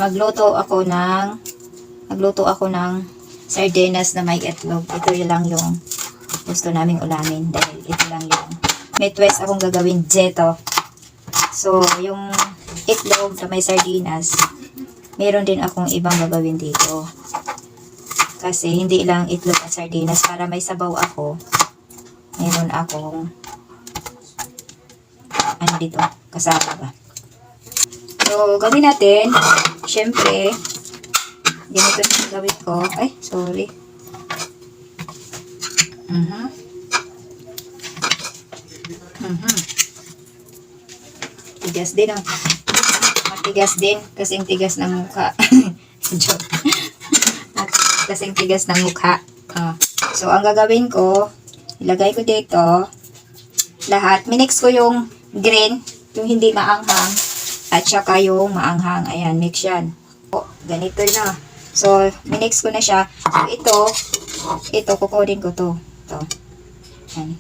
magluto ako ng sardinas na may itlog. Ito lang yung gusto naming ulamin dahil ito lang yung may twist akong gagawin dito. So, yung itlog na may sardinas, meron din akong ibang gagawin dito. Kasi hindi lang itlog at sardinas, para may sabaw ako. Meron akong ano dito, kasama ba. So, gawin natin. Syempre, ganito yung gawin ko. Ay, sorry. Tigas din, oh. Matigas din, kasing tigas ng mukha. Joke. Kasing tigas ng mukha. So, ang gagawin ko, ilagay ko dito, lahat. Minix ko yung green, yung hindi maanghang, at saka yung maanghang. Ayan, mix yan. O, ganito na. So, minix ko na siya. So, ito, kukunin ko to. Ito. Ayan.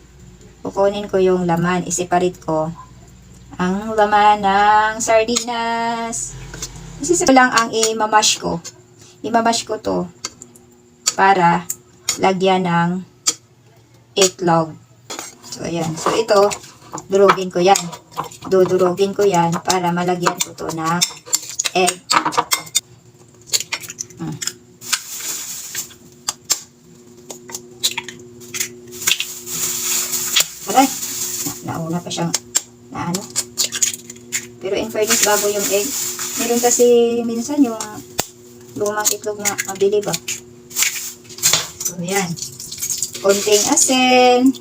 Kukunin ko yung laman. I-separate ko ang laman ng sardinas. Isisip ko lang ang i-mamash ko. I-mamash ko to para lagyan ng itlog. So, ayan. So, ito, durugin ko yan. Dudurugin ko yan para malagyan ko to ng egg. Aray! Nauna pa siyang na ano. Pero in fairness, bago yung egg. Meron kasi minsan yung lumang itlog na mabili ba. So, yan. Konting asin.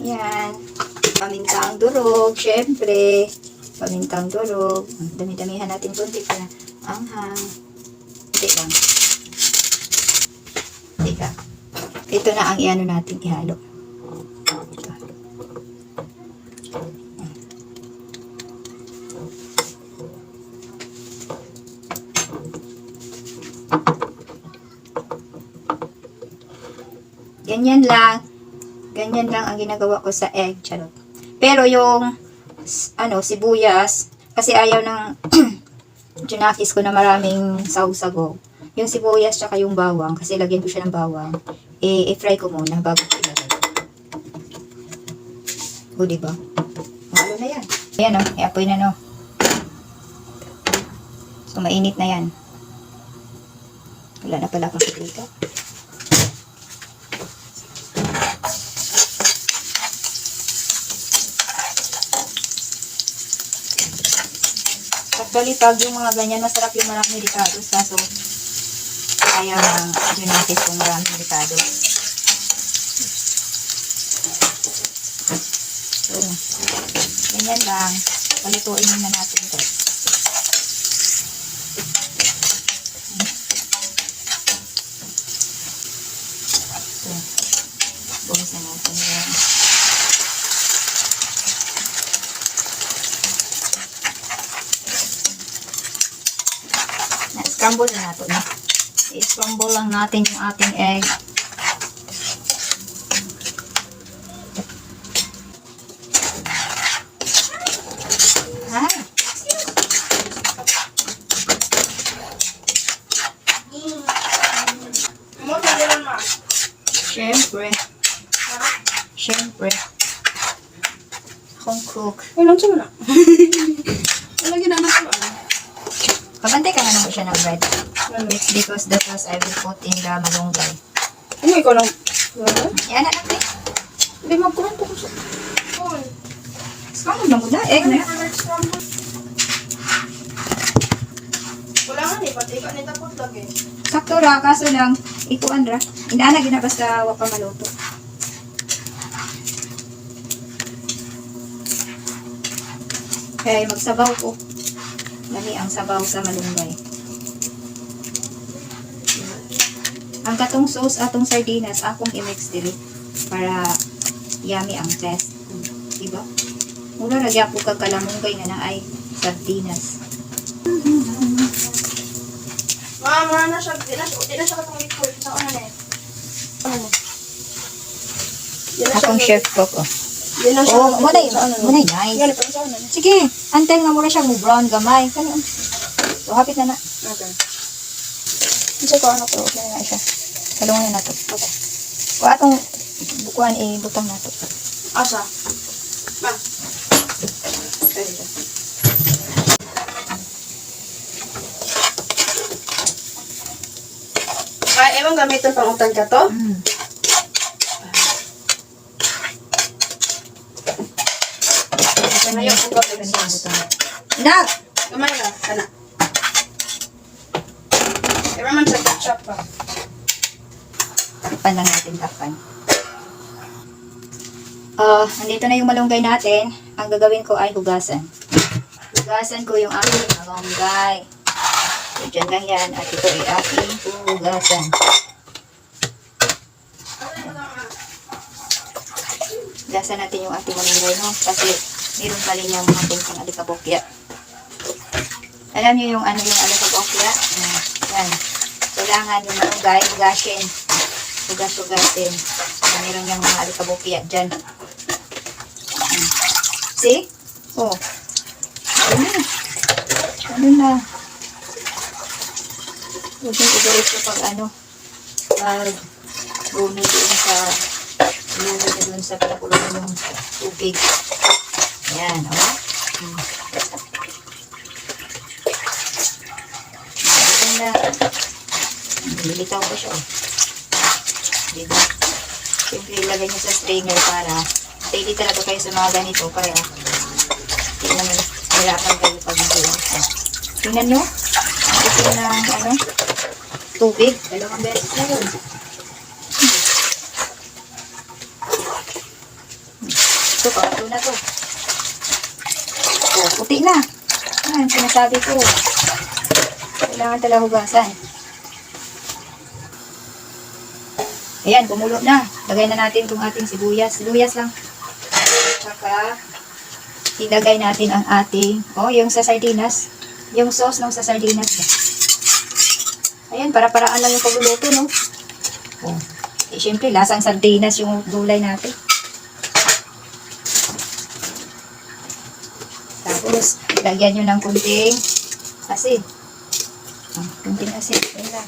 Yan. Pamintang durog, syempre. Pamintang durog. Dami-damihan natin konti para anghang. Hindi lang. Tika. Ito na ang iano natin ihalo. Ito. Ganyan lang. Ganyan lang ang ginagawa ko sa egg. Charot. Pero yung sibuyas, kasi ayaw ng junakis ko na maraming sausago. Yung sibuyas tsaka yung bawang, kasi lagyan ko siya ng bawang, i-fry ko muna bago ko ilagay. O, diba? Mahalo na yan. Ayan, o. I-apoy na, no. So, mainit na yan. Wala na pala akong siklika. Actually, pag yung mga ganyan, masarap yung maraming ricados. Kaso, ayaw ng junakis kung maraming ricados. So, ganyan lang. Palituin muna natin ito. So, buhusan natin yan. Scramble na natin. I-scramble lang natin yung ating egg. Ha? Siyempre. Siyempre. Akong cook. Walang siya na. Walang ginamit ko. Pabantay ka nga naman siya ng bread. Because the sauce I will put in the malunggay. Ano ikaw lang? Yan na natin. Hindi magkurento ko siya. Scramble na muna. Egg na. Wala nga eh. Pati ikaw nita po lagi. Sakto ra. Kaso lang, ikuan ra. Inaana gina basta waka maluto. Kaya magsabaw ko. Lami ang sabaw sa malunggay. Ang katong sauce atong sardinas, akong i-mix dili para yummy ang test. Diba? Mura lagyan po kag kalamunggay na ay sardinas. Mura na siya. Di na siya katong liquid. Sa una na eh. Ano? Akong chef cook, oh. Di na siya. Oh, munay nice. Ganito sa una na. Sige, until nga mura siya mo brown gamay. Kani. So, O, hapit na na. Okay. Hindi ko ano ko. Okay na siya. Talungan na nato. Okay. Kung atong bukuan, butang nato. Asa? Ma. Ay, ewan gamitin pang utang ka to? Ngayon ko gawin sauce. Nak! Kamay na, kana. Ewan man sa ketchup pa. Takpan lang natin, takpan. Nandito na yung malunggay natin. Ang gagawin ko ay hugasan. Hugasan ko yung aking malunggay. So, dyan lang yan. At ito ay aking hugasan. Hugasan natin yung ating malunggay, no? Kasi meron pa rin yung mga pulsang alikabokya. Alam niyo yung ano yung alikabokya? Yan. Kailangan yung malunggay, hugasin. Hugas-hugasin. Meron yung mga alikabokya dyan. See? Oh. Ano na. Huwag yung ugalit ko pag ano. Gumi doon sa lumi na doon sa pinakulungan yung tubig. Yan, oh. Maganda. Nilitaw ko siya, oh. Diba? Siyempre, ilagay nyo sa strainer para ready talaga kayo sa mga ganito para hindi naman hirapan kayo pag nagawin. Tingnan nyo. Ang itim ng ano, tubig. 2 beses na yun. Ito, pangatlo na to. Oh, puti na. Yan, sinasabi ko. Kailangan talaga hugasan. Ayan, kumulo na. Lagay na natin itong ating sibuyas. Sibuyas lang. Tsaka, ilagay natin ang ating, yung sa sardinas. Yung sauce ng sa sardinas. Ayan, para-paraan lang yung pagluluto, no? Oh. Siyempre, lasang sardinas yung gulay natin. Tapos, lagyan nyo ng kunting asin. Kunting asin. Ayan lang.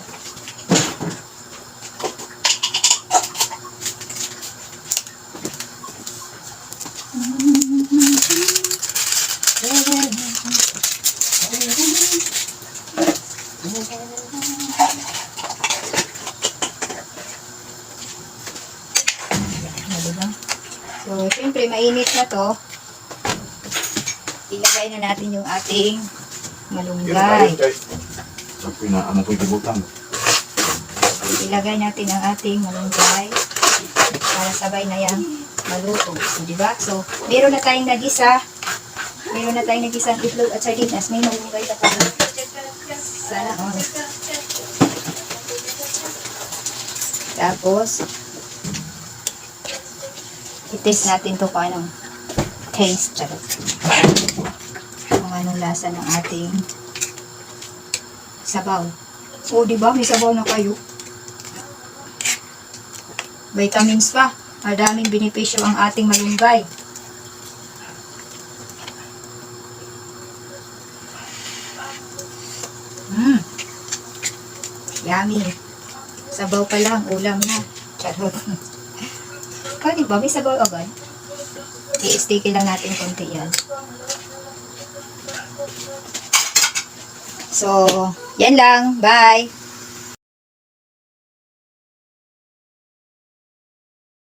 So, syempre, mainit na to. Ilagay na natin yung ating malunggay. Ilagay natin ang ating malunggay para sabay na yan maluto. So, diba? So, meron na tayong nagisa. Meron na tayong nagisang itlog at sardinas. May malunggay na tayo. Sana all. Tapos, i-taste natin to kung anong taste. Charot. Kung anong lasa ng ating sabaw. O, diba? May sabaw na kayo. Vitamins pa. Madaming benepisyo ang ating malunggay. Yummy. Sabaw pa lang, ulam na. Charot. Diba? May sabaw agad. I-sticky lang natin konti yan. So, yan lang. Bye!